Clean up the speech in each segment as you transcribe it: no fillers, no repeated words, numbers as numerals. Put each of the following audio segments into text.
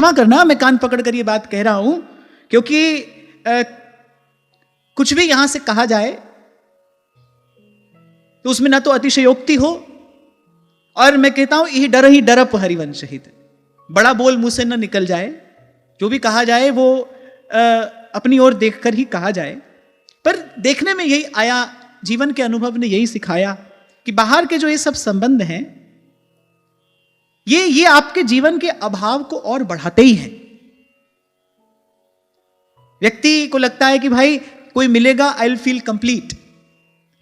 क्षमा करना मैं कान पकड़कर ये बात कह रहा हूं, क्योंकि कुछ भी यहां से कहा जाए तो उसमें ना तो अतिशयोक्ति हो, और मैं कहता हूं यही डर ही डरप हरिवंश हित, बड़ा बोल मुंह से न निकल जाए, जो भी कहा जाए वो अपनी ओर देखकर ही कहा जाए। पर देखने में यही आया, जीवन के अनुभव ने यही सिखाया कि बाहर के जो ये सब संबंध हैं ये आपके जीवन के अभाव को और बढ़ाते ही हैं। व्यक्ति को लगता है कि भाई कोई मिलेगा आई विल फील कंप्लीट,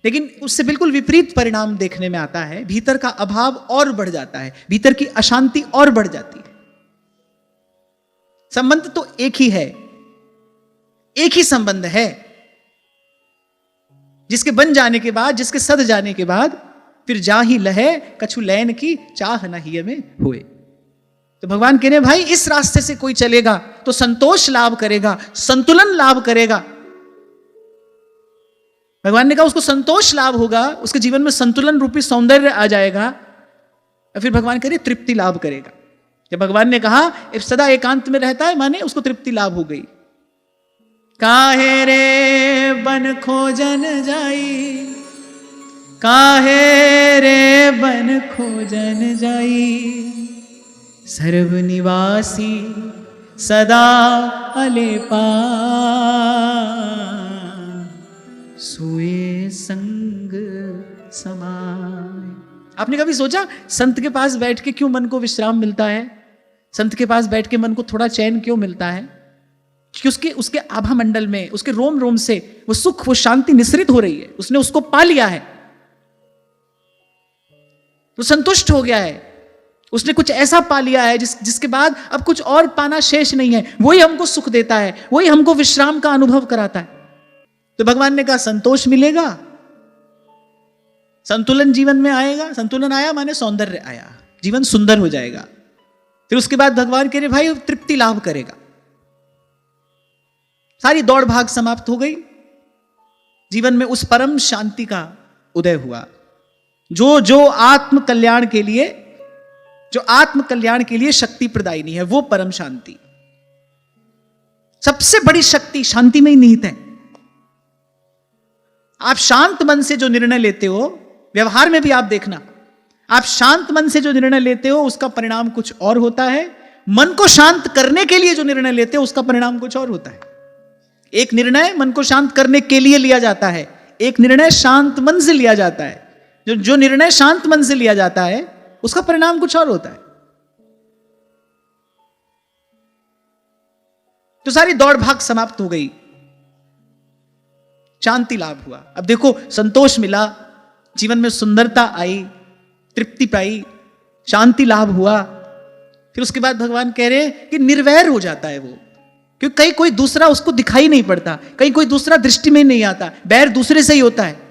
लेकिन उससे बिल्कुल विपरीत परिणाम देखने में आता है। भीतर का अभाव और बढ़ जाता है, भीतर की अशांति और बढ़ जाती है। संबंध तो एक ही है, एक ही संबंध है, जिसके बन जाने के बाद, जिसके सद जाने के बाद फिर जा ही लहे कछु लैन की चाह न ही में हुए। तो भगवान कह रहे भाई इस रास्ते से कोई चलेगा तो संतोष लाभ करेगा, संतुलन लाभ करेगा। भगवान ने कहा उसको संतोष लाभ होगा, उसके जीवन में संतुलन रूपी सौंदर्य आ जाएगा, और फिर भगवान कह रहे तृप्ति लाभ करेगा। जब भगवान ने कहा सदा एकांत में रहता है, माने उसको तृप्ति लाभ हो गई। काहे रे बन खोजन जाई, काहे रे बन खोजन जाई, सर्व निवासी सदा अलेपा, सोए संग समाय। आपने कभी सोचा संत के पास बैठ के क्यों मन को विश्राम मिलता है? संत के पास बैठ के मन को थोड़ा चैन क्यों मिलता है? कि उसके आभा मंडल में, उसके रोम रोम से वो सुख, वो शांति निसरित हो रही है। उसने उसको पा लिया है, वो संतुष्ट हो गया है, उसने कुछ ऐसा पा लिया है जिसके बाद अब कुछ और पाना शेष नहीं है। वही हमको सुख देता है, वही हमको विश्राम का अनुभव कराता है। तो भगवान ने कहा संतोष मिलेगा, संतुलन जीवन में आएगा। संतुलन आया माने सौंदर्य आया, जीवन सुंदर हो जाएगा। फिर उसके बाद भगवान कह रहे भाई तृप्ति लाभ करेगा। सारी दौड़ भाग समाप्त हो गई, जीवन में उस परम शांति का उदय हुआ जो आत्म कल्याण के लिए, जो आत्म कल्याण के लिए शक्ति प्रदायिनी है, वो परम शांति। सबसे बड़ी शक्ति शांति में ही निहित है। आप शांत मन से जो निर्णय लेते हो, व्यवहार में भी आप देखना, आप शांत मन से जो निर्णय लेते हो उसका परिणाम कुछ और होता है, मन को शांत करने के लिए जो निर्णय लेते हो उसका परिणाम कुछ और होता है। एक निर्णय मन को शांत करने के लिए लिया जाता है, एक निर्णय शांत मन से लिया जाता है। जो निर्णय शांत मन से लिया जाता है उसका परिणाम कुछ और होता है। तो सारी दौड़ भाग समाप्त हो गई, शांति लाभ हुआ। अब देखो संतोष मिला, जीवन में सुंदरता आई, तृप्ति पाई, शांति लाभ हुआ। फिर उसके बाद भगवान कह रहे कि निर्वैर हो जाता है वो, क्योंकि कहीं कोई दूसरा उसको दिखाई नहीं पड़ता, कहीं कोई दूसरा दृष्टि में नहीं आता, बैर दूसरे से ही होता है।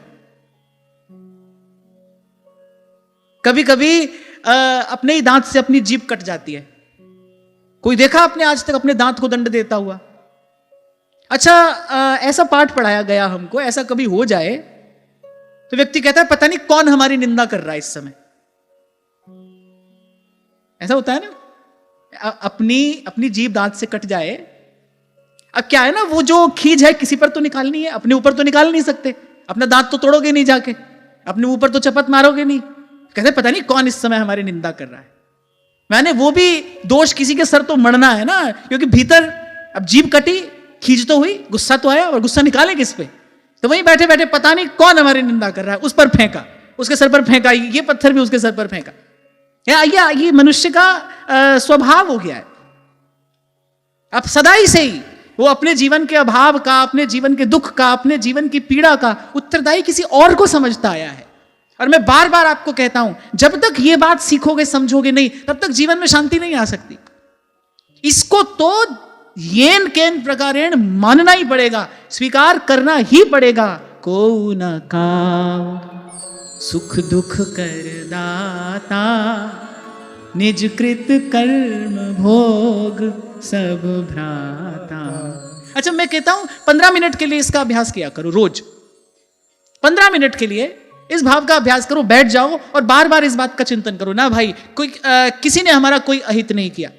कभी कभी अपने ही दांत से अपनी जीभ कट जाती है। कोई देखा आपने आज तक अपने दांत को दंड देता हुआ? अच्छा, ऐसा पाठ पढ़ाया गया हमको, ऐसा कभी हो जाए तो व्यक्ति कहता है पता नहीं कौन हमारी निंदा कर रहा है इस समय। ऐसा होता है ना, अपनी जीभ दांत से कट जाए। अब क्या है ना, वो जो खीज है किसी पर तो निकालनी है, अपने ऊपर तो निकाल नहीं सकते, अपना दांत तो तोड़ोगे नहीं जाके, अपने ऊपर तो चपत मारोगे नहीं। कहते पता नहीं कौन इस समय हमारी निंदा कर रहा है। मैंने वो भी दोष किसी के सर तो मरना है ना, क्योंकि भीतर अब जीभ कटी, खींच तो हुई, गुस्सा तो आया, और गुस्सा निकाले किस पे? तो वहीं बैठे बैठे पता नहीं कौन हमारी निंदा कर रहा है, उस पर फेंका, उसके सर पर फेंका, ये पत्थर भी उसके सर पर फेंका। ये मनुष्य का स्वभाव हो गया है। अब सदा ही से ही वो अपने जीवन के अभाव का, अपने जीवन के दुख का, अपने जीवन की पीड़ा का उत्तरदायी किसी और को समझता आया है। और मैं बार बार आपको कहता हूं, जब तक ये बात सीखोगे समझोगे नहीं, तब तक जीवन में शांति नहीं आ सकती। इसको तो येन केन प्रकारेण मानना ही पड़ेगा, स्वीकार करना ही पड़ेगा। को न का सुख दुख कर दाता, निज कृत कर्म भोग सब भ्राता। अच्छा, मैं कहता हूं 15 मिनट के लिए इसका अभ्यास किया करो रोज। 15 मिनट के लिए इस भाव का अभ्यास करो, बैठ जाओ और बार बार इस बात का चिंतन करो ना भाई, किसी ने हमारा कोई अहित नहीं किया,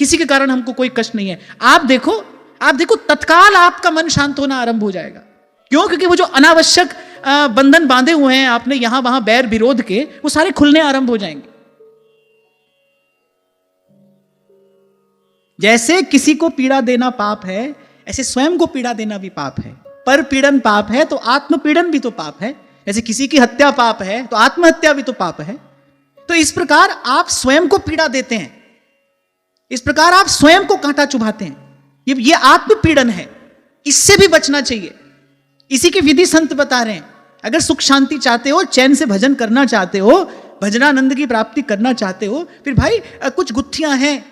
किसी के कारण हमको कोई कष्ट नहीं है। आप देखो तत्काल आपका मन शांत होना आरंभ हो जाएगा। क्यों? क्योंकि वो जो अनावश्यक बंधन बांधे हुए हैं आपने यहां वहां बैर विरोध के, वो सारे खुलने आरंभ हो जाएंगे। जैसे किसी को पीड़ा देना पाप है, ऐसे स्वयं को पीड़ा देना भी पाप है। पर पीड़न पाप है तो आत्मपीड़न भी तो पाप है। जैसे किसी की हत्या पाप है तो आत्महत्या भी तो पाप है। तो इस प्रकार आप स्वयं को पीड़ा देते हैं, इस प्रकार आप स्वयं को कांटा चुभाते हैं। ये आत्मपीड़न है, इससे भी बचना चाहिए। इसी की विधि संत बता रहे हैं। अगर सुख शांति चाहते हो, चैन से भजन करना चाहते हो, भजनानंद की प्राप्ति करना चाहते हो, फिर भाई कुछ गुत्थियां हैं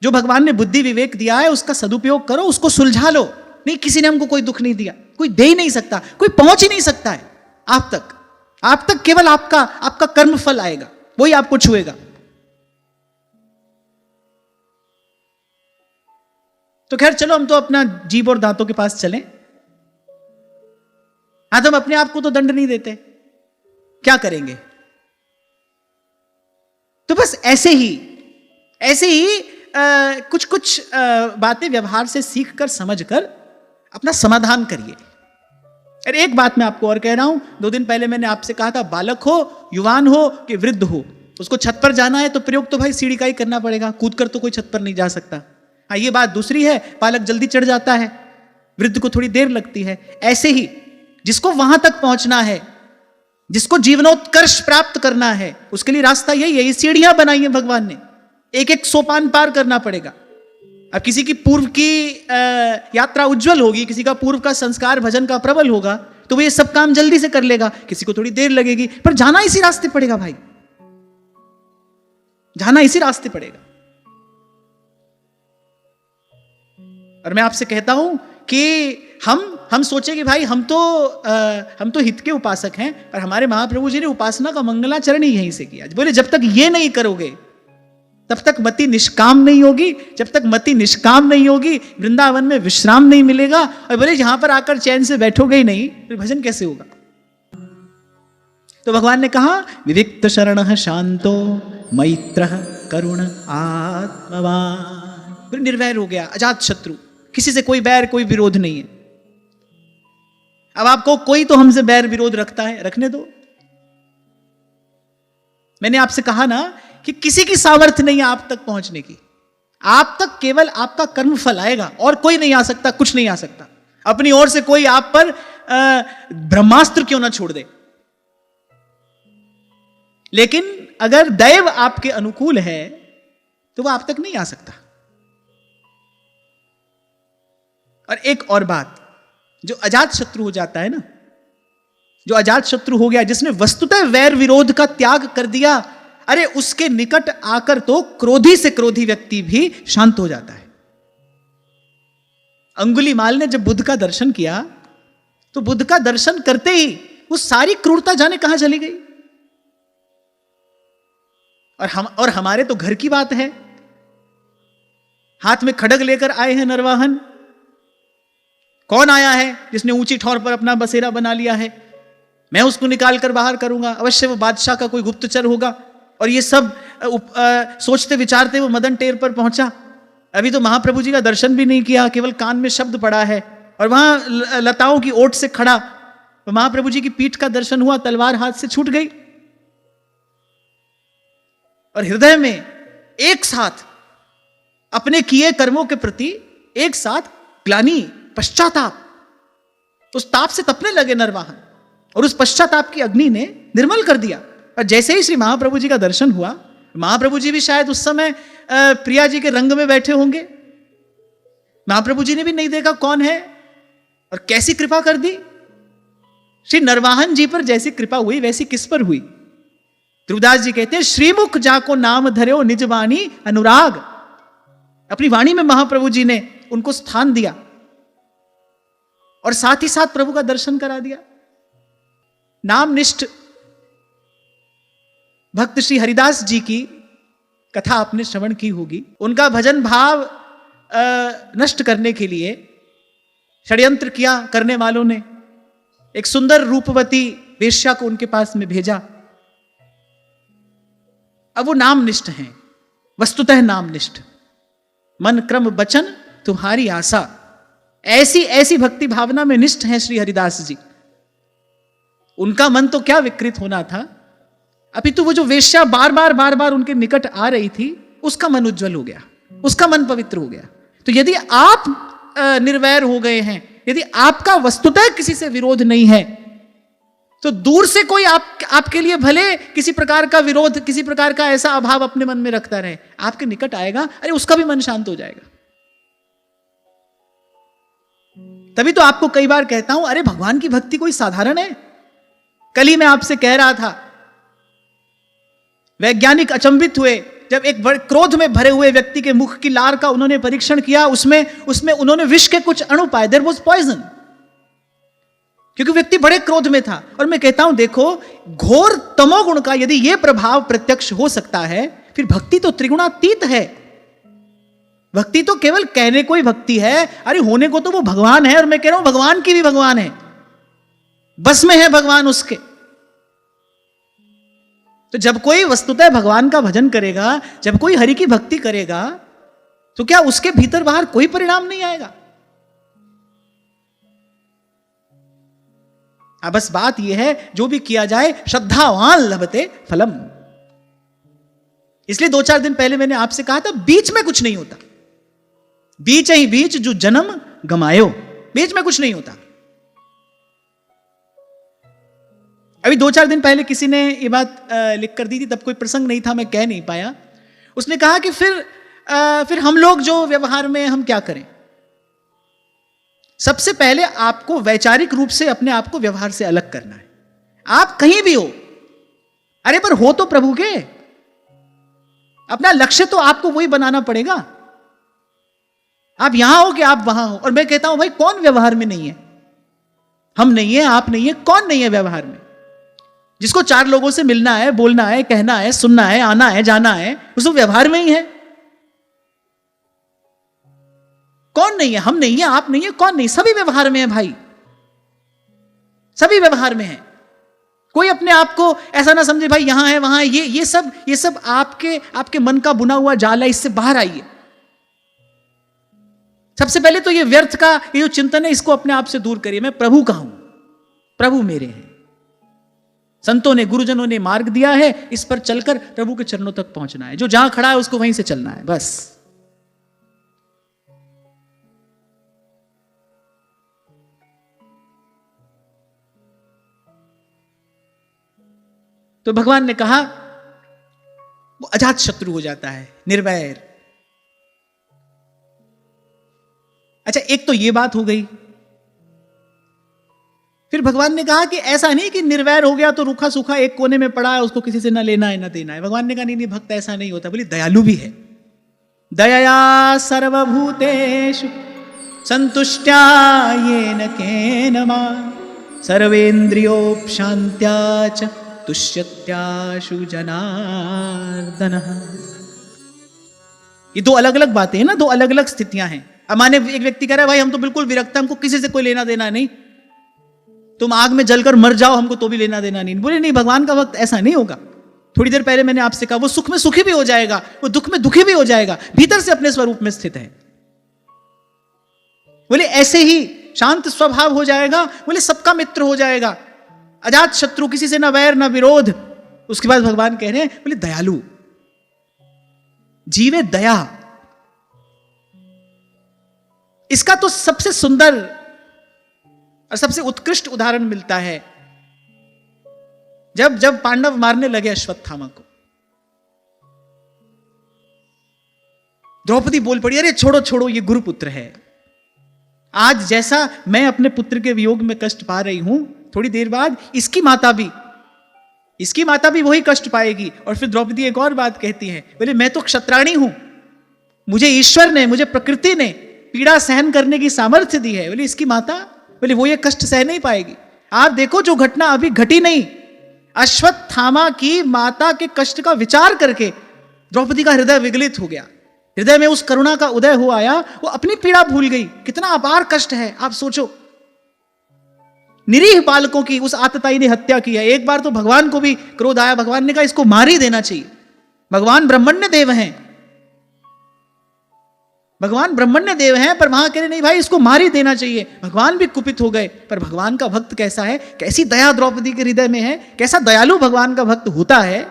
जो भगवान ने बुद्धि विवेक दिया है, उसका सदुपयोग करो, उसको सुलझा लो। नहीं, किसी ने हमको कोई दुख नहीं दिया, कोई दे ही नहीं सकता, कोई पहुंच ही नहीं सकता है आप तक केवल आपका कर्म फल आएगा, वही आपको छुएगा। तो खैर चलो, हम तो अपना जीभ और दांतों के पास चलें। हाँ, तो हम अपने आप को तो दंड नहीं देते, क्या करेंगे? तो बस ऐसे ही कुछ बातें व्यवहार से सीख कर समझ कर अपना समाधान करिए। अरे एक बात मैं आपको और कह रहा हूं, 2 दिन पहले मैंने आपसे कहा था, बालक हो, युवान हो कि वृद्ध हो, उसको छत पर जाना है तो प्रयोग तो भाई सीढ़ी का ही करना पड़ेगा, कूद कर तो कोई छत पर नहीं जा सकता। हाँ, ये बात दूसरी है, बालक जल्दी चढ़ जाता है, वृद्ध को थोड़ी देर लगती है। ऐसे ही जिसको वहां तक पहुंचना है, जिसको जीवनोत्कर्ष प्राप्त करना है, उसके लिए रास्ता यही है। ये सीढ़ियां बनाई है भगवान ने, एक एक सोपान पार करना पड़ेगा। अब किसी की पूर्व की यात्रा उज्जवल होगी, किसी का पूर्व का संस्कार भजन का प्रबल होगा, तो वो ये सब काम जल्दी से कर लेगा, किसी को थोड़ी देर लगेगी, पर जाना इसी रास्ते पड़ेगा भाई, जाना इसी रास्ते पड़ेगा। और मैं आपसे कहता हूं कि हम सोचे कि भाई हम तो हित के उपासक हैं, और हमारे महाप्रभु जी ने उपासना का मंगलाचरण ही यहीं से किया। बोले जब तक ये नहीं करोगे तब तक मति निष्काम नहीं होगी, जब तक मति निष्काम नहीं होगी वृंदावन में विश्राम नहीं मिलेगा, और बोले यहां पर आकर चैन से बैठोगे ही नहीं, फिर भजन कैसे होगा? तो भगवान ने कहा, विविक्त शरणः शांतो मैत्रः करुण आत्मवान। फिर निर्वैर हो गया, अजात शत्रु, किसी से कोई बैर कोई विरोध नहीं है। अब आपको कोई तो हमसे बैर विरोध रखता है, रखने दो। मैंने आपसे कहा ना कि किसी की सामर्थ्य नहीं है आप तक पहुंचने की, आप तक केवल आपका कर्म फल आएगा, और कोई नहीं आ सकता, कुछ नहीं आ सकता। अपनी ओर से कोई आप पर ब्रह्मास्त्र क्यों ना छोड़ दे, लेकिन अगर दैव आपके अनुकूल है तो वह आप तक नहीं आ सकता। और एक और बात, जो अजात शत्रु हो जाता है ना, जो अजात शत्रु हो गया, जिसने वस्तुतः वैर विरोध का त्याग कर दिया, अरे उसके निकट आकर तो क्रोधी से क्रोधी व्यक्ति भी शांत हो जाता है। अंगुलीमाल ने जब बुद्ध का दर्शन किया, तो बुद्ध का दर्शन करते ही वो सारी क्रूरता जाने कहां चली गई। और हमारे तो घर की बात है, हाथ में खड्ग लेकर आए हैं नरवाहन। कौन आया है जिसने ऊंची ठौर पर अपना बसेरा बना लिया है? मैं उसको निकाल कर बाहर करूंगा, अवश्य वो बादशाह का कोई गुप्तचर होगा। और ये सब सोचते विचारते वो मदन टेर पर पहुंचा। अभी तो महाप्रभु जी का दर्शन भी नहीं किया, केवल कान में शब्द पड़ा है, और वहां लताओं की ओट से खड़ा तो महाप्रभु जी की पीठ का दर्शन हुआ, तलवार हाथ से छूट गई। और हृदय में एक साथ अपने किए कर्मों के प्रति एक साथ ग्लानि, पश्चाताप, उस ताप से तपने लगे नरवाहन, और उस पश्चाताप की अग्नि ने निर्मल कर दिया। और जैसे ही श्री महाप्रभु जी का दर्शन हुआ, महाप्रभु जी भी शायद उस समय प्रिया जी के रंग में बैठे होंगे, महाप्रभु जी ने भी नहीं देखा कौन है, और कैसी कृपा कर दी। श्री नरवाहन जी पर जैसी कृपा हुई वैसी किस पर हुई? ध्रुवदास जी कहते हैं, श्रीमुख जाको नाम धर्यो निज वाणी अनुराग। अपनी वाणी में महाप्रभु जी ने उनको स्थान दिया, और साथ ही साथ प्रभु का दर्शन करा दिया। नामनिष्ठ भक्त श्री हरिदास जी की कथा आपने श्रवण की होगी। उनका भजन भाव नष्ट करने के लिए षड्यंत्र किया करने वालों ने एक सुंदर रूपवती वेश्या को उनके पास में भेजा। अब वो नामनिष्ठ हैं, वस्तुतः नामनिष्ठ, मन क्रम बचन तुम्हारी आशा। ऐसी ऐसी भक्ति भावना में निष्ठ हैं श्री हरिदास जी। उनका मन तो क्या विकृत होना था, अपितु वो जो वेश्या बार बार उनके निकट आ रही थी, उसका मन उज्जवल हो गया, उसका मन पवित्र हो गया। तो यदि आप निर्वैर हो गए हैं, यदि आपका वस्तुतः किसी से विरोध नहीं है, तो दूर से कोई आपके लिए भले किसी प्रकार का विरोध, किसी प्रकार का ऐसा अभाव अपने मन में रखता रहे, आपके निकट आएगा, अरे उसका भी मन शांत हो जाएगा। तभी तो आपको कई बार कहता हूं, अरे भगवान की भक्ति कोई साधारण है। कल ही मैं आपसे कह रहा था, वैज्ञानिक अचंभित हुए जब एक क्रोध में भरे हुए व्यक्ति के मुख की लार का उन्होंने परीक्षण किया, उसमें उन्होंने विष के कुछ अणु पाए, देयर वाज पॉइजन, क्योंकि व्यक्ति बड़े क्रोध में था। और मैं कहता हूं, देखो, घोर तमोगुण का यदि यह प्रभाव प्रत्यक्ष हो सकता है, फिर भक्ति तो त्रिगुणातीत है। भक्ति तो केवल कहने को ही भक्ति है, अरे होने को तो वो भगवान है। और मैं कह रहा हूं भगवान की भी भगवान है, बस में है भगवान उसके। तो जब कोई वस्तुतः भगवान का भजन करेगा, जब कोई हरि की भक्ति करेगा, तो क्या उसके भीतर बाहर कोई परिणाम नहीं आएगा? अब बस बात यह है, जो भी किया जाए श्रद्धावान लभते फलम। इसलिए 2-4 दिन पहले मैंने आपसे कहा था, बीच में कुछ नहीं होता, बीच ही बीच जो जन्म गमायो, बीच में कुछ नहीं होता। अभी 2-4 दिन पहले किसी ने ये बात लिख कर दी थी, तब कोई प्रसंग नहीं था, मैं कह नहीं पाया। उसने कहा कि फिर हम लोग जो व्यवहार में हम क्या करें? सबसे पहले आपको वैचारिक रूप से अपने आप को व्यवहार से अलग करना है। आप कहीं भी हो, अरे पर हो तो प्रभु के, अपना लक्ष्य तो आपको वही बनाना पड़ेगा। आप यहां हो कि आप वहां हो। और मैं कहता हूं, भाई कौन व्यवहार में नहीं है? हम नहीं है, आप नहीं है, कौन नहीं है व्यवहार में? जिसको 4 लोगों से मिलना है, बोलना है, कहना है, सुनना है, आना है, जाना है, उसको व्यवहार में ही है। कौन नहीं है? हम नहीं है, आप नहीं है, कौन नहीं? सभी व्यवहार में है भाई, सभी व्यवहार में है। कोई अपने आप को ऐसा ना समझे भाई यहां है वहां है। ये सब आपके मन का बुना हुआ जाल है, इससे बाहर आइए। सबसे पहले तो ये व्यर्थ का ये जो चिंतन है, इसको अपने आप से दूर करिए। मैं प्रभु का हूं, प्रभु मेरे हैं। संतों ने, गुरुजनों ने मार्ग दिया है, इस पर चलकर प्रभु के चरणों तक पहुंचना है। जो जहां खड़ा है उसको वहीं से चलना है, बस। तो भगवान ने कहा, वो अजात शत्रु हो जाता है, निर्वैर। अच्छा, एक तो ये बात हो गई। फिर भगवान ने कहा कि ऐसा नहीं कि निर्वैर हो गया तो रूखा सूखा एक कोने में पड़ा है, उसको किसी से ना लेना है ना देना है। भगवान ने कहा नहीं, भक्त ऐसा नहीं होता, बोली दयालु भी है। दयया सर्वभूतेषु संतुष्ट्या येन केनमा सर्वेन्द्रियोपशान्त्या च तुष्यत्याशु जनार्दनः। ये 2 अलग अलग बातें हैं ना, 2 अलग अलग स्थितियां हैं। अब माने एक व्यक्ति कह रहा है भाई हम तो बिल्कुल विरक्त, हमको किसी से कोई लेना देना नहीं, तुम आग में जलकर मर जाओ, हमको तो भी लेना देना नहीं। बोले नहीं, भगवान का वक्त ऐसा नहीं होगा। थोड़ी देर पहले मैंने आपसे कहा, वो सुख में सुखी भी हो जाएगा, वो दुख में दुखी भी हो जाएगा, भीतर से अपने स्वरूप में स्थित है। बोले ऐसे ही शांत स्वभाव हो जाएगा, बोले सबका मित्र हो जाएगा, अजात शत्रु, किसी से ना वैर ना विरोध। उसके बाद भगवान कह रहे हैं, बोले दयालु, जीवे दया। इसका तो सबसे सुंदर और सबसे उत्कृष्ट उदाहरण मिलता है जब पांडव मारने लगे अश्वत्थामा को। द्रौपदी बोल पड़ी, अरे छोड़ो छोड़ो, ये गुरुपुत्र है। आज जैसा मैं अपने पुत्र के वियोग में कष्ट पा रही हूं, थोड़ी देर बाद इसकी माता भी वही कष्ट पाएगी। और फिर द्रौपदी एक और बात कहती है, बोले मैं तो क्षत्राणी हूं, मुझे ईश्वर ने, मुझे प्रकृति ने पीड़ा सहन करने की सामर्थ्य दी है। बोले इसकी माता, बोले वो ये कष्ट सह नहीं पाएगी। आप देखो जो घटना अभी घटी नहीं, अश्वत्थामा की माता के कष्ट का विचार करके द्रौपदी का हृदय विगलित हो गया, हृदय में उस करुणा का उदय हो आया, वो अपनी पीड़ा भूल गई। कितना अपार कष्ट है, आप सोचो। निरीह बालकों की उस आतताई ने हत्या की है। एक बार तो भगवान को भी क्रोध आया, भगवान ने कहा इसको मार ही देना चाहिए, भगवान ब्रह्मण्य देव हैं, भगवान ब्रह्मण्य देव हैं, पर वहां कह रहे नहीं भाई इसको मार ही देना चाहिए। भगवान भी कुपित हो गए। पर भगवान का भक्त कैसा है, कैसी दया द्रौपदी के हृदय में है, कैसा दयालु भगवान का भक्त होता है,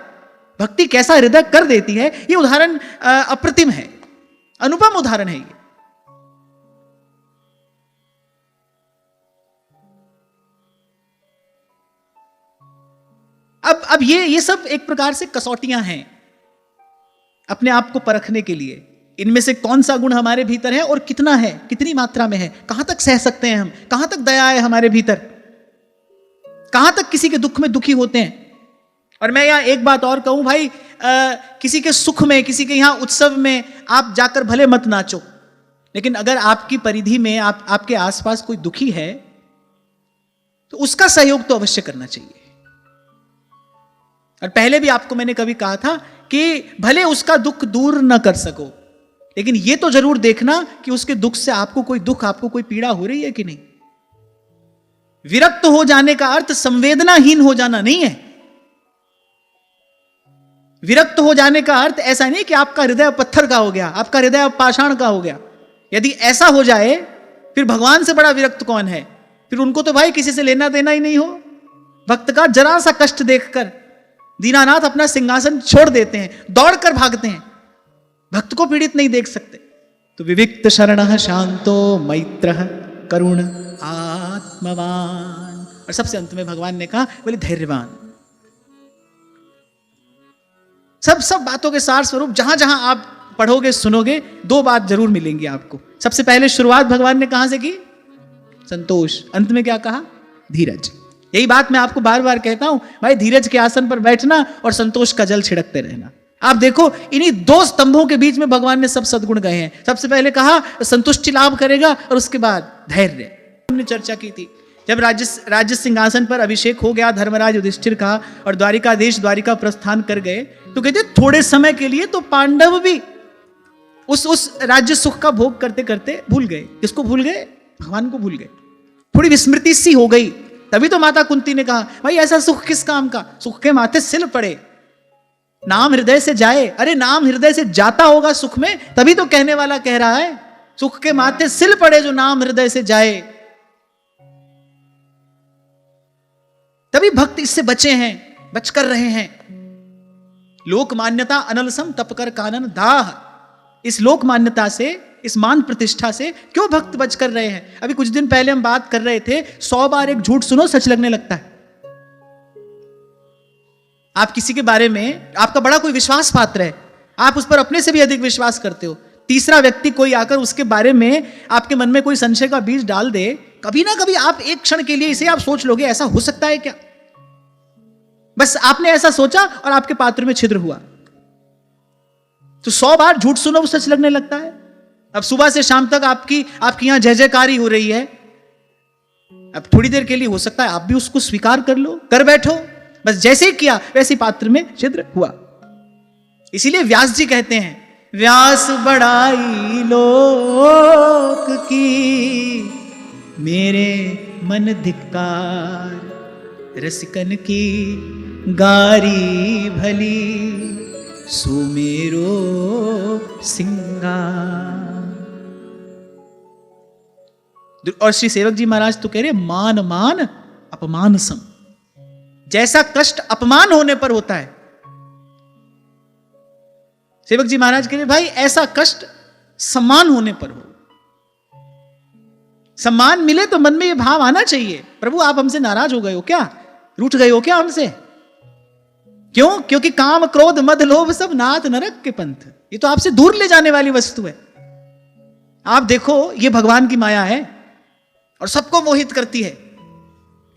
भक्ति कैसा हृदय कर देती है। ये उदाहरण अप्रतिम है, अनुपम उदाहरण है ये। अब ये सब एक प्रकार से कसौटियां हैं अपने आप को परखने के लिए। इनमें से कौन सा गुण हमारे भीतर है और कितना है, कितनी मात्रा में है, कहां तक सह सकते हैं हम, कहां तक दया है हमारे भीतर, कहां तक किसी के दुख में दुखी होते हैं। और मैं यहां एक बात और कहूं भाई, किसी के सुख में, किसी के यहां उत्सव में आप जाकर भले मत नाचो, लेकिन अगर आपकी परिधि में आपके आसपास कोई दुखी है तो उसका सहयोग तो अवश्य करना चाहिए। और पहले भी आपको मैंने कभी कहा था कि भले उसका दुख दूर न कर सको, लेकिन यह तो जरूर देखना कि उसके दुख से आपको कोई पीड़ा हो रही है कि नहीं। विरक्त हो जाने का अर्थ संवेदनाहीन हो जाना नहीं है। विरक्त हो जाने का अर्थ ऐसा नहीं कि आपका हृदय पत्थर का हो गया, आपका हृदय पाषाण का हो गया। यदि ऐसा हो जाए फिर भगवान से बड़ा विरक्त कौन है। फिर उनको तो भाई किसी से लेना देना ही नहीं हो। भक्त का जरा सा कष्ट देखकर दीनानाथ अपना सिंहासन छोड़ देते हैं, दौड़कर भागते हैं। भक्त को पीड़ित नहीं देख सकते। तो विविक्त शरणः शांतो मैत्रः करुण आत्मवान। और सबसे अंत में भगवान ने कहा बोले धैर्यवान। सब बातों के सार स्वरूप जहां जहां आप पढ़ोगे सुनोगे, दो बात जरूर मिलेंगी आपको। सबसे पहले शुरुआत भगवान ने कहां से की, संतोष। अंत में क्या कहा, धीरज। यही बात मैं आपको बार बार कहता हूं भाई, धीरज के आसन पर बैठना और संतोष का जल छिड़कते रहना। आप देखो इन्हीं दो स्तंभों के बीच में भगवान ने सब सद्गुण गए हैं। सबसे पहले कहा संतुष्टि लाभ करेगा और उसके बाद धैर्य। हमने चर्चा की थी जब राज्य सिंहासन पर अभिषेक हो गया धर्मराज युधिष्ठिर का और द्वारिकाधीश द्वारिका प्रस्थान कर गए, तो कहते थोड़े समय के लिए तो पांडव भी उस राज्य सुख का भोग करते करते भूल गए। किसको भूल गए, भगवान को भूल गए। थोड़ी विस्मृति सी हो गई। तभी तो माता कुंती ने कहा भाई ऐसा सुख किस काम का, सुख के माथे सिल पड़े, नाम हृदय से जाए। अरे नाम हृदय से जाता होगा सुख में, तभी तो कहने वाला कह रहा है सुख के माथे सिल पड़े जो नाम हृदय से जाए। तभी भक्त इससे बचे हैं, बचकर रहे हैं। लोक मान्यता अनलसम तपकर कानन दाह। इस लोक मान्यता से, इस मान प्रतिष्ठा से क्यों भक्त बच कर रहे हैं। अभी कुछ दिन पहले हम बात कर रहे थे 100 बार एक झूठ सुनो सच लगने लगता है। आप किसी के बारे में, आपका बड़ा कोई विश्वास पात्र है, आप उस पर अपने से भी अधिक विश्वास करते हो। तीसरा व्यक्ति कोई आकर उसके बारे में आपके मन में कोई संशय का बीज डाल दे, कभी ना कभी आप एक क्षण के लिए इसे आप सोच लोगे ऐसा हो सकता है क्या। बस आपने ऐसा सोचा और आपके पात्र में छिद्र हुआ। तो 100 बार झूठ सुनो वो सच लगने लगता है। अब सुबह से शाम तक आपकी यहां जय जयकारी हो रही है। अब थोड़ी देर के लिए हो सकता है आप भी उसको स्वीकार कर लो, कर बैठो। बस जैसे ही किया वैसे पात्र में छिद्र हुआ। इसीलिए व्यास जी कहते हैं व्यास बड़ाई लोक की, मेरे मन धिक्कार, रसिकन की गारी भली, सुमेरो सिंगार। और श्री सेवक जी महाराज तो कह रहे मान मान अपमान सम। जैसा कष्ट अपमान होने पर होता है, सेवक जी महाराज कह रहे भाई ऐसा कष्ट सम्मान होने पर हो। सम्मान मिले तो मन में यह भाव आना चाहिए प्रभु आप हमसे नाराज हो गए हो क्या, रूठ गए हो क्या हमसे। क्यों, क्योंकि काम क्रोध मद लोभ सब नाथ नरक के पंथ। ये तो आपसे दूर ले जाने वाली वस्तु है। आप देखो ये भगवान की माया है और सबको मोहित करती है।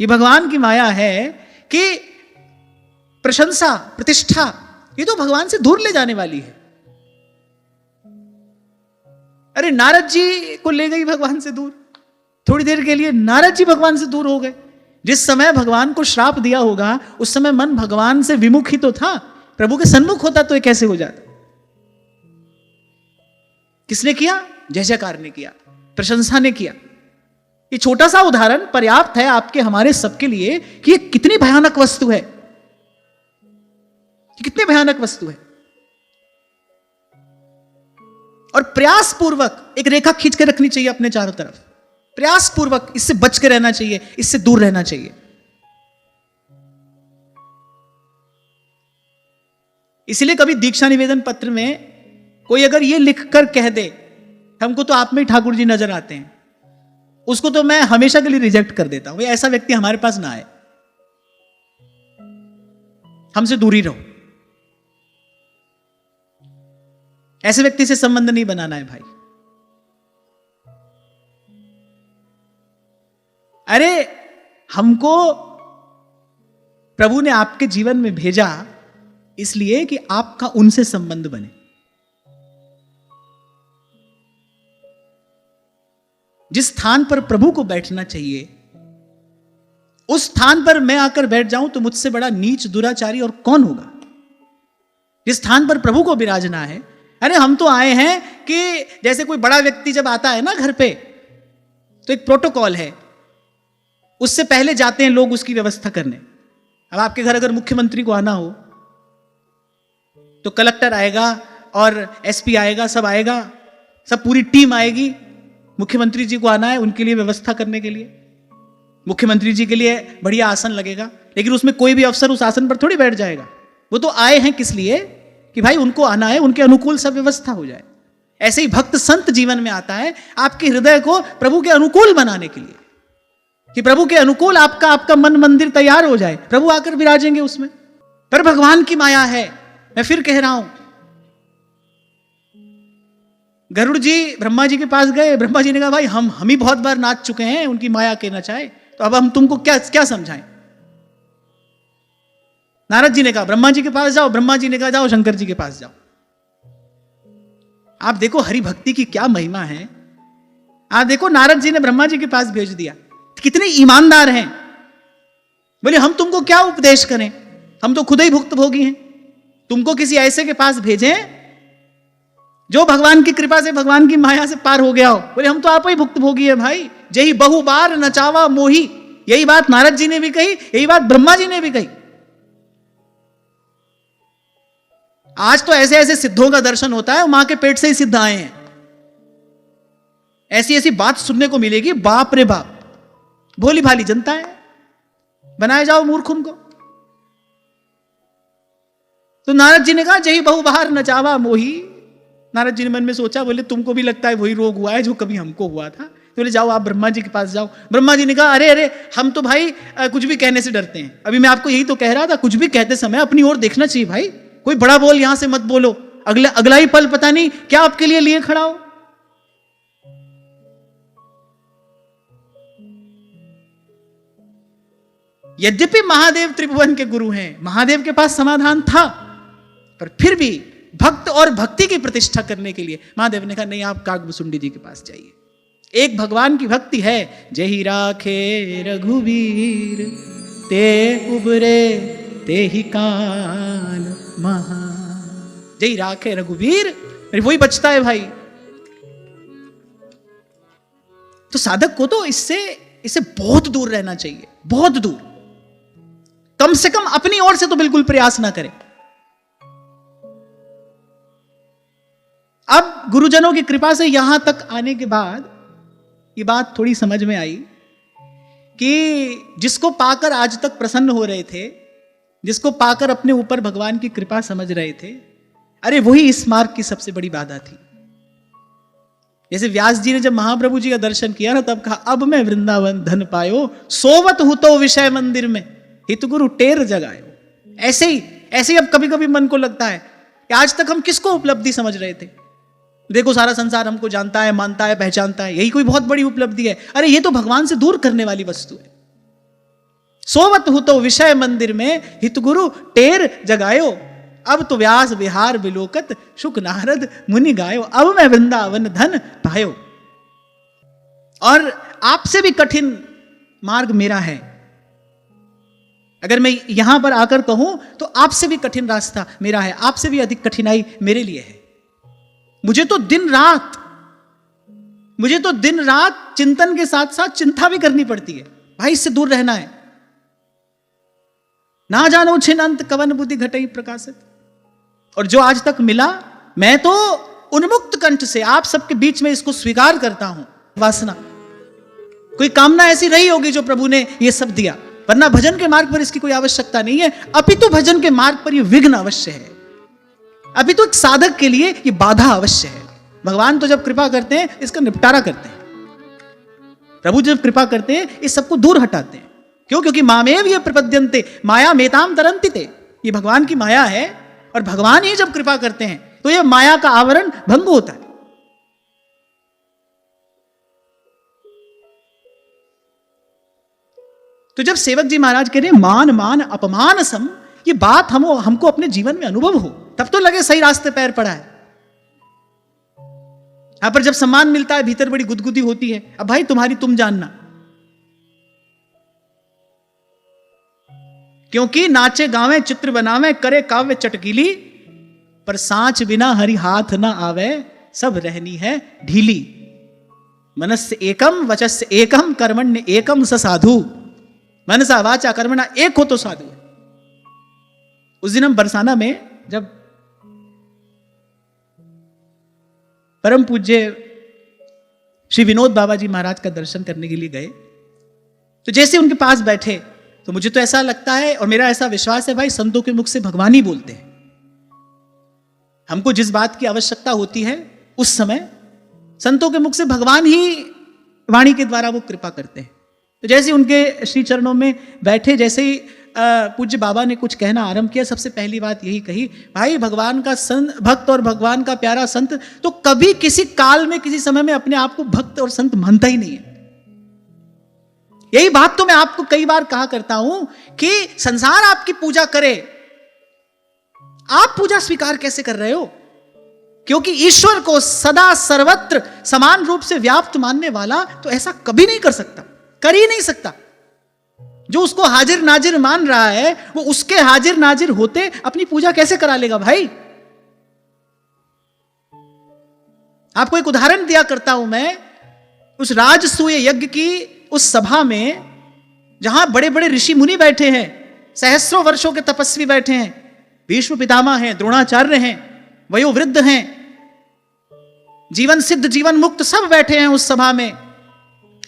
ये भगवान की माया है कि प्रशंसा प्रतिष्ठा ये तो भगवान से दूर ले जाने वाली है। अरे नारद जी को ले गई भगवान से दूर। थोड़ी देर के लिए नारद जी भगवान से दूर हो गए। जिस समय भगवान को श्राप दिया होगा उस समय मन भगवान से विमुख ही तो था, प्रभु के सन्मुख होता तो ये कैसे हो जाता। किसने किया, जय जयकार ने किया, प्रशंसा ने किया। ये छोटा सा उदाहरण पर्याप्त है आपके हमारे सबके लिए कि ये कितनी भयानक वस्तु है, कितनी भयानक वस्तु है। और प्रयास पूर्वक एक रेखा खींच के रखनी चाहिए अपने चारों तरफ, प्रयास पूर्वक इससे बच के रहना चाहिए, इससे दूर रहना चाहिए। इसलिए कभी दीक्षा निवेदन पत्र में कोई अगर ये लिखकर कह दे हमको तो आप में ही ठाकुर जी नजर आते हैं, उसको तो मैं हमेशा के लिए रिजेक्ट कर देता हूं। ऐसा व्यक्ति हमारे पास ना आए, हमसे दूरी रहो, ऐसे व्यक्ति से संबंध नहीं बनाना है भाई। अरे हमको प्रभु ने आपके जीवन में भेजा इसलिए कि आपका उनसे संबंध बने। जिस स्थान पर प्रभु को बैठना चाहिए उस स्थान पर मैं आकर बैठ जाऊं तो मुझसे बड़ा नीच दुराचारी और कौन होगा। जिस स्थान पर प्रभु को विराजना है, अरे हम तो आए हैं कि जैसे कोई बड़ा व्यक्ति जब आता है ना घर पे तो एक प्रोटोकॉल है, उससे पहले जाते हैं लोग उसकी व्यवस्था करने। अब आपके घर अगर मुख्यमंत्री को आना हो तो कलेक्टर आएगा और एसपी आएगा, सब आएगा, सब पूरी टीम आएगी। मुख्यमंत्री जी को आना है उनके लिए व्यवस्था करने के लिए, मुख्यमंत्री जी के लिए बढ़िया आसन लगेगा, लेकिन उसमें कोई भी अफसर उस आसन पर थोड़ी बैठ जाएगा। वो तो आए हैं किस लिए कि भाई उनको आना है, उनके अनुकूल सब व्यवस्था हो जाए। ऐसे ही भक्त संत जीवन में आता है आपके हृदय को प्रभु के अनुकूल बनाने के लिए, कि प्रभु के अनुकूल आपका मन मंदिर तैयार हो जाए, प्रभु आकर विराजेंगे उसमें। पर भगवान की माया है, मैं फिर कह रहा हूं। गरुड़ जी ब्रह्मा जी के पास गए, ब्रह्मा जी ने कहा भाई हम ही बहुत बार नाच चुके हैं उनकी माया के नचाए, तो अब हम तुमको क्या समझाएं। नारद जी ने कहा ब्रह्मा जी के पास जाओ, ब्रह्मा जी ने कहा जाओ शंकर जी के पास जाओ। आप देखो हरि भक्ति की क्या महिमा है। आप देखो नारद जी ने ब्रह्मा जी के पास भेज दिया, कितने ईमानदार हैं। बोले हम तुमको क्या उपदेश करें, हम तो खुद ही भुक्त भोगी हैं, तुमको किसी ऐसे के पास भेजें जो भगवान की कृपा से भगवान की माया से पार हो गया हो। बोले हम तो आप ही भुक्त भोगी है भाई, जही बहु बार नचावा मोही। यही बात नारद जी ने भी कही, यही बात ब्रह्मा जी ने भी कही। आज तो ऐसे ऐसे सिद्धों का दर्शन होता है, मां के पेट से ही सिद्ध आए हैं। ऐसी ऐसी बात सुनने को मिलेगी, बाप रे बाप। भोली भाली जनता है, बनाए जाओ मूर्ख उनको। तो नारद जी ने कहा जही बहु बार नचावा मोही। नारद जी ने मन में सोचा, बोले तुमको भी लगता है वही रोग हुआ है जो कभी हमको हुआ था। तो बोले जाओ आप ब्रह्मा जी के पास जाओ। ब्रह्मा जी ने कहा अरे हम तो भाई कुछ भी कहने से डरते हैं। अभी मैं आपको यही तो कह रहा था, कुछ भी कहते समय अपनी ओर देखना चाहिए भाई। कोई बड़ा बोल यहां से मत बोलो, अगला ही पल पता नहीं क्या आपके लिए खड़ा हो। यद्यपि महादेव त्रिभुवन के गुरु हैं, महादेव के पास समाधान था, पर फिर भी भक्त और भक्ति की प्रतिष्ठा करने के लिए महादेव ने कहा नहीं आप काकभुसुंडी जी के पास जाइए। एक भगवान की भक्ति है, जही राखे रघुवीर ते उबरे ते ही काल महा। जही राखे रघुवीर, वही बचता है भाई। तो साधक को तो इससे बहुत दूर रहना चाहिए, बहुत दूर। कम से कम अपनी ओर से तो बिल्कुल प्रयास ना करें। अब गुरुजनों की कृपा से यहां तक आने के बाद ये बात थोड़ी समझ में आई कि जिसको पाकर आज तक प्रसन्न हो रहे थे, जिसको पाकर अपने ऊपर भगवान की कृपा समझ रहे थे, अरे वही इस मार्ग की सबसे बड़ी बाधा थी। जैसे व्यास जी ने जब महाप्रभु जी का दर्शन किया ना, तब कहा अब मैं वृंदावन धन पायो, सोवत हूं तो विषय मंदिर में हित गुरु टेर जगायो। ऐसे ही अब कभी कभी मन को लगता है कि आज तक हम किसको उपलब्धि समझ रहे थे। देखो सारा संसार हमको जानता है, मानता है, पहचानता है, यही कोई बहुत बड़ी उपलब्धि है। अरे ये तो भगवान से दूर करने वाली वस्तु है। सोवत हूं तो विषय मंदिर में हित गुरु टेर जगायो, अब तो व्यास विहार विलोकत शुक नारद मुनि गायो, अब मैं वृंदावन धन पायो। और आपसे भी कठिन मार्ग मेरा है। अगर मैं यहां पर आकर कहूं तो आपसे भी कठिन रास्ता मेरा है, आपसे भी अधिक कठिनाई मेरे लिए है। मुझे तो दिन रात चिंतन के साथ साथ चिंता भी करनी पड़ती है, भाई इससे दूर रहना है। ना जानो छिन अंत कवन बुद्धि घटई प्रकाशित। और जो आज तक मिला मैं तो उन्मुक्त कंठ से आप सबके बीच में इसको स्वीकार करता हूं। वासना, कोई कामना ऐसी रही होगी जो प्रभु ने ये सब दिया, वरना भजन के मार्ग पर इसकी कोई आवश्यकता नहीं है। अपितु भजन के मार्ग पर ये विघ्न अवश्य है, अपितु एक साधक के लिए ये बाधा अवश्य है। भगवान तो जब कृपा करते हैं इसका निपटारा करते हैं, प्रभु जब कृपा करते हैं इस सबको दूर हटाते हैं। क्यों? क्योंकि मामेव ये प्रपद्यन्ते माया मेताम तरन्ति ते, ये भगवान की माया है और भगवान ही जब कृपा करते हैं तो ये माया का आवरण भंग होता है। तो जब सेवक जी महाराज कह रहे हैं मान मान अपमान सम, ये बात हमको अपने जीवन में अनुभव हो, तब तो लगे सही रास्ते पैर पड़ा है। यहां पर जब सम्मान मिलता है भीतर बड़ी गुदगुदी होती है, अब भाई तुम्हारी तुम जानना, क्योंकि नाचे गावे चित्र बनावे करे काव्य चटकीली, पर सांच बिना हरि हाथ न आवे सब रहनी है ढीली। मनस्य एकम वचस्य एकम कर्मण्य एकम स साधु, मनसा वाचा कर्मणा एक हो तो साधु। उस दिन हम बरसाना में जब परम पूज्य श्री विनोद बाबा जी महाराज का दर्शन करने के लिए गए, तो जैसे उनके पास बैठे तो मुझे तो ऐसा लगता है और मेरा ऐसा विश्वास है भाई संतों के मुख से भगवान ही बोलते हैं। हमको जिस बात की आवश्यकता होती है उस समय संतों के मुख से भगवान ही वाणी के द्वारा वो कृपा करते हैं। तो जैसे उनके श्री चरणों में बैठे, जैसे ही पूज्य बाबा ने कुछ कहना आरंभ किया, सबसे पहली बात यही कही, भाई भगवान का संत भक्त और भगवान का प्यारा संत तो कभी किसी काल में किसी समय में अपने आप को भक्त और संत मानता ही नहीं है। यही बात तो मैं आपको कई बार कहा करता हूं कि संसार आपकी पूजा करे, आप पूजा स्वीकार कैसे कर रहे हो? क्योंकि ईश्वर को सदा सर्वत्र समान रूप से व्याप्त मानने वाला तो ऐसा कभी नहीं कर सकता, कर ही नहीं सकता। जो उसको हाजिर नाजिर मान रहा है वो उसके हाजिर नाजिर होते अपनी पूजा कैसे करा लेगा भाई? आपको एक उदाहरण दिया करता हूं मैं, उस राजसूय यज्ञ की उस सभा में जहां बड़े बड़े ऋषि मुनि बैठे हैं, सहस्रों वर्षों के तपस्वी बैठे हैं, भीष्म पितामह हैं, द्रोणाचार्य हैं, वयोवृद्ध हैं, जीवन सिद्ध जीवन मुक्त सब बैठे हैं उस सभा में।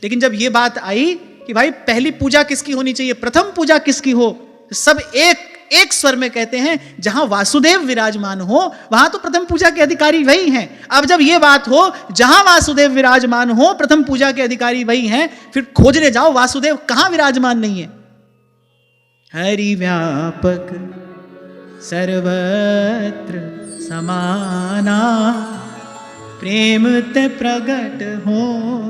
लेकिन जब यह बात आई कि भाई पहली पूजा किसकी होनी चाहिए, प्रथम पूजा किसकी हो, सब एक स्वर में कहते हैं जहां वासुदेव विराजमान हो वहां तो प्रथम पूजा के अधिकारी वही हैं। अब जब यह बात हो जहां वासुदेव विराजमान हो प्रथम पूजा के अधिकारी वही हैं, फिर खोजने जाओ वासुदेव कहां विराजमान नहीं है। हरि व्यापक सर्वत्र समाना, प्रेम ते प्रगट हो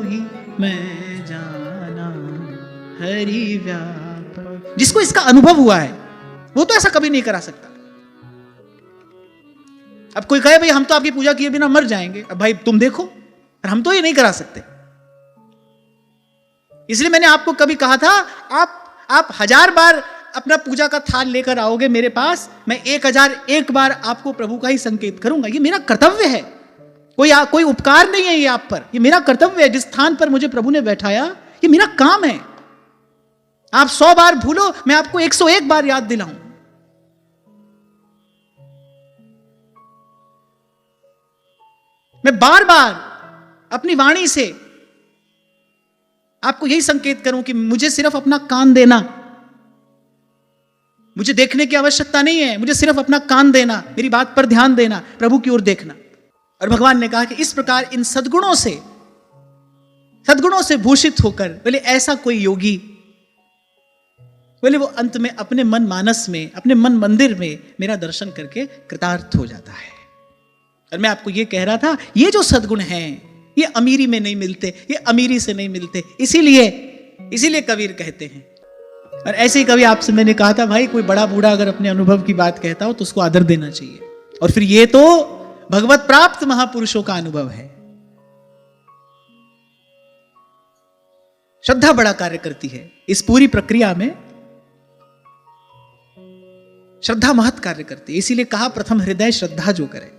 ही मैं जाना। हरि व्यापक, जिसको इसका अनुभव हुआ है वो तो ऐसा कभी नहीं करा सकता। अब कोई कहे भाई हम तो आपकी पूजा किए बिना मर जाएंगे, अब भाई तुम देखो, और हम तो ये नहीं करा सकते। इसलिए मैंने आपको कभी कहा था आप 1000 बार अपना पूजा का थाल लेकर आओगे मेरे पास, मैं 1001 बार आपको प्रभु का ही संकेत करूंगा। ये मेरा कर्तव्य है, कोई उपकार नहीं है ये आप पर, ये मेरा कर्तव्य है। जिस स्थान पर मुझे प्रभु ने बैठाया ये मेरा काम है। आप 100 बार भूलो, मैं आपको 101 बार याद दिलाऊं। मैं बार बार अपनी वाणी से आपको यही संकेत करूं कि मुझे सिर्फ अपना कान देना, मुझे देखने की आवश्यकता नहीं है, मुझे सिर्फ अपना कान देना, मेरी बात पर ध्यान देना, प्रभु की ओर देखना। और भगवान ने कहा कि इस प्रकार इन सद्गुणों से भूषित होकर बोले ऐसा कोई योगी, बोले वो अंत में अपने मन मानस में, अपने मन मंदिर में मेरा दर्शन करके कृतार्थ हो जाता है। और मैं आपको ये कह रहा था ये जो सद्गुण हैं ये अमीरी में नहीं मिलते, ये अमीरी से नहीं मिलते, इसीलिए कबीर कहते हैं। और ऐसे ही कभी आपसे मैंने कहा था भाई कोई बड़ा बूढ़ा अगर अपने अनुभव की बात कहता हो तो उसको आदर देना चाहिए। और फिर ये तो भगवत प्राप्त महापुरुषों का अनुभव है। श्रद्धा बड़ा कार्य करती है इस पूरी प्रक्रिया में, श्रद्धा महत् कार्य करती है। इसीलिए कहा प्रथम हृदय श्रद्धा जो करे।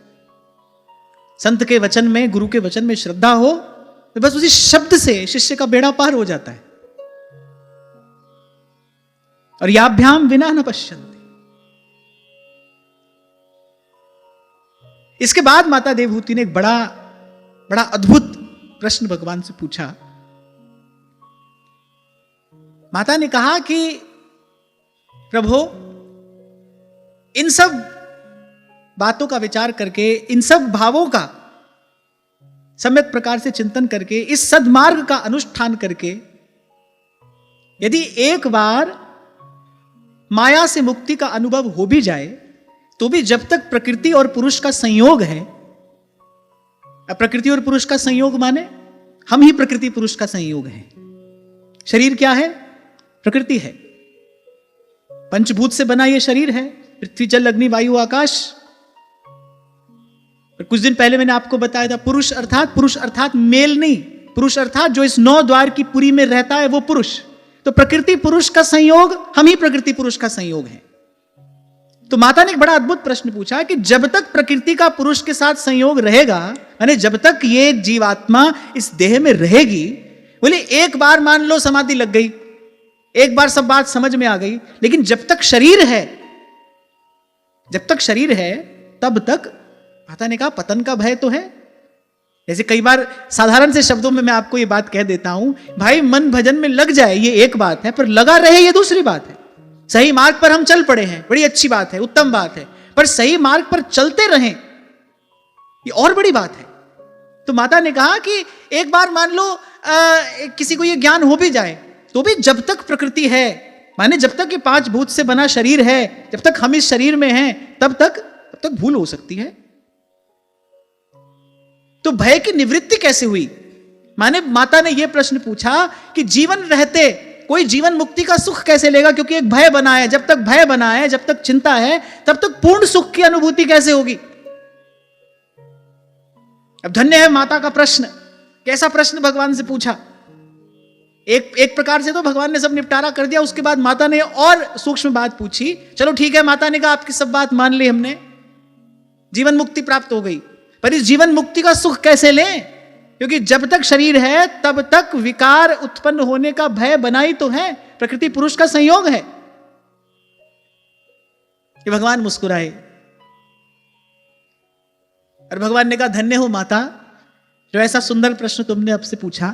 संत के वचन में, गुरु के वचन में श्रद्धा हो तो बस उसी शब्द से शिष्य का बेड़ा पार हो जाता है। और याभ्याम विना न पश्यन्ति। इसके बाद माता देवहूति ने एक बड़ा बड़ा अद्भुत प्रश्न भगवान से पूछा। माता ने कहा कि प्रभु, इन सब बातों का विचार करके, इन सब भावों का सम्यक प्रकार से चिंतन करके, इस सद्मार्ग का अनुष्ठान करके यदि एक बार माया से मुक्ति का अनुभव हो भी जाए, तो भी जब तक प्रकृति और पुरुष का संयोग है, प्रकृति और पुरुष का संयोग माने हम ही प्रकृति पुरुष का संयोग है। शरीर क्या है? प्रकृति है। पंचभूत से बना यह शरीर है, पृथ्वी जल अग्नि वायु आकाश। कुछ दिन पहले मैंने आपको बताया था, पुरुष अर्थात मेल नहीं, पुरुष अर्थात जो इस 9 द्वार की पुरी में रहता है वो पुरुष। तो प्रकृति पुरुष का संयोग, हम ही प्रकृति पुरुष का संयोग है। तो माता ने एक बड़ा अद्भुत प्रश्न पूछा कि जब तक प्रकृति का पुरुष के साथ संयोग रहेगा, यानी जब तक ये जीवात्मा इस देह में रहेगी, बोले एक बार मान लो समाधि लग गई, एक बार सब बात समझ में आ गई, लेकिन जब तक शरीर है, तब तक माता ने कहा पतन का भय तो है। जैसे कई बार साधारण से शब्दों में मैं आपको ये बात कह देता हूं, भाई मन भजन में लग जाए ये एक बात है, पर लगा रहे ये दूसरी बात है। सही मार्ग पर हम चल पड़े हैं, बड़ी अच्छी बात है, उत्तम बात है, पर सही मार्ग पर चलते रहें ये और बड़ी बात है। तो माता ने कहा कि एक बार मान लो किसी को ये ज्ञान हो भी जाए, तो भी जब तक प्रकृति है, माने जब तक ये 5 भूत से बना शरीर है, जब तक हम इस शरीर में हैं, तब तक भूल हो सकती है। तो भय की निवृत्ति कैसे हुई? माने माता ने यह प्रश्न पूछा कि जीवन रहते कोई जीवन मुक्ति का सुख कैसे लेगा, क्योंकि एक भय बना है। जब तक भय बना है, जब तक चिंता है, तब तक पूर्ण सुख की अनुभूति कैसे होगी? अब धन्य है माता का प्रश्न। कैसा प्रश्न भगवान से पूछा। एक प्रकार से तो भगवान ने सब निपटारा कर दिया, उसके बाद माता ने और सूक्ष्म बात पूछी। चलो ठीक है, माता ने कहा आपकी सब बात मान ली हमने, जीवन मुक्ति प्राप्त हो गई, पर इस जीवन मुक्ति का सुख कैसे लें? क्योंकि जब तक शरीर है तब तक विकार उत्पन्न होने का भय बना ही तो है, प्रकृति पुरुष का संयोग है। कि भगवान मुस्कुराए और भगवान ने कहा धन्य हो माता, जो ऐसा सुंदर प्रश्न तुमने अब से पूछा।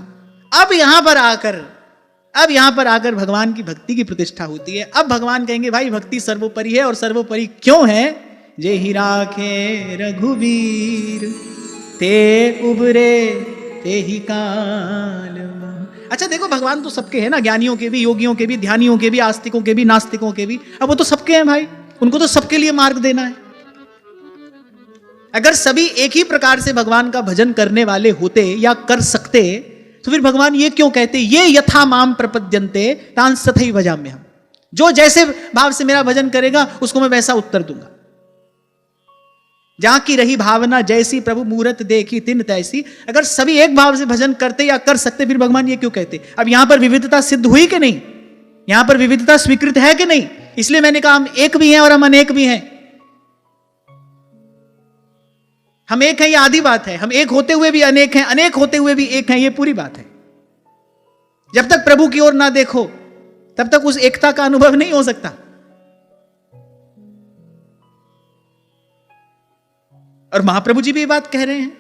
अब यहां पर आकर भगवान की भक्ति की प्रतिष्ठा होती है। अब भगवान कहेंगे भाई भक्ति सर्वोपरि है, और सर्वोपरि क्यों है? जे ही राखे रघुवीर ते उबरे ते ही काल। अच्छा देखो, भगवान तो सबके हैं ना, ज्ञानियों के भी, योगियों के भी, ध्यानियों के भी, आस्तिकों के भी, नास्तिकों के भी। अब वो तो सबके हैं भाई, उनको तो सबके लिए मार्ग देना है। अगर सभी एक ही प्रकार से भगवान का भजन करने वाले होते या कर सकते, तो फिर भगवान ये क्यों कहते, ये यथा माम प्रपद्यन्ते तान तथैव भजाम्यहम्। जो जैसे भाव से मेरा भजन करेगा उसको मैं वैसा उत्तर दूंगा। जहां की रही भावना जैसी प्रभु मूरत देखी तिन तैसी। अगर सभी एक भाव से भजन करते या कर सकते, फिर भगवान ये क्यों कहते? अब यहां पर विविधता सिद्ध हुई कि नहीं? यहां पर विविधता स्वीकृत है कि नहीं? इसलिए मैंने कहा हम एक भी हैं और हम अनेक भी हैं। हम एक हैं ये आधी बात है, हम एक होते हुए भी अनेक हैं, अनेक होते हुए भी एक हैं, ये पूरी बात है। जब तक प्रभु की ओर ना देखो तब तक उस एकता का अनुभव नहीं हो सकता। और महाप्रभु जी भी ये बात कह रहे हैं